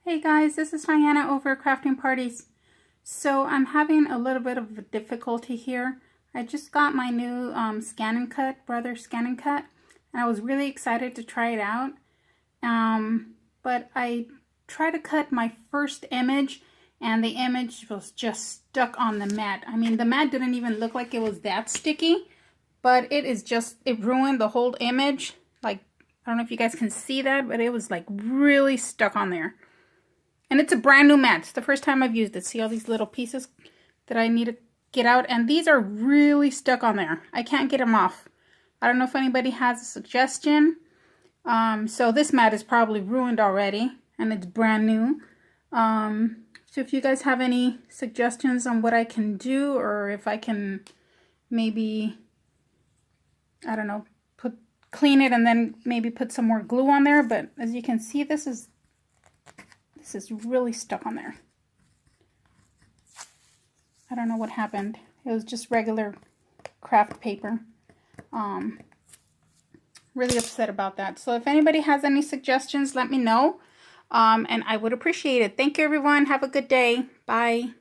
Hey guys, this is Diana over at Crafting Parties. So I'm having a little bit of a difficulty here. I just got my new Brother Scan & Cut, and I was really excited to try it out. But I tried to cut my first image, and the image was just stuck on the mat. I mean, the mat didn't even look like it was that sticky, but it ruined the whole image. Like, I don't know if you guys can see that, but it was like really stuck on there. And it's a brand new mat. It's the first time I've used it. See all these little pieces that I need to get out? And these are really stuck on there. I can't get them off. I don't know if anybody has a suggestion. So this mat is probably ruined already. And it's brand new. So if you guys have any suggestions on what I can do, or if I can maybe, I don't know, clean it and then maybe put some more glue on there. But as you can see, this is really stuck on there. I don't know what happened. It was just regular craft paper. Really upset about that. So if anybody has any suggestions, let me know. And I would appreciate it. Thank you, everyone. Have a good day. Bye.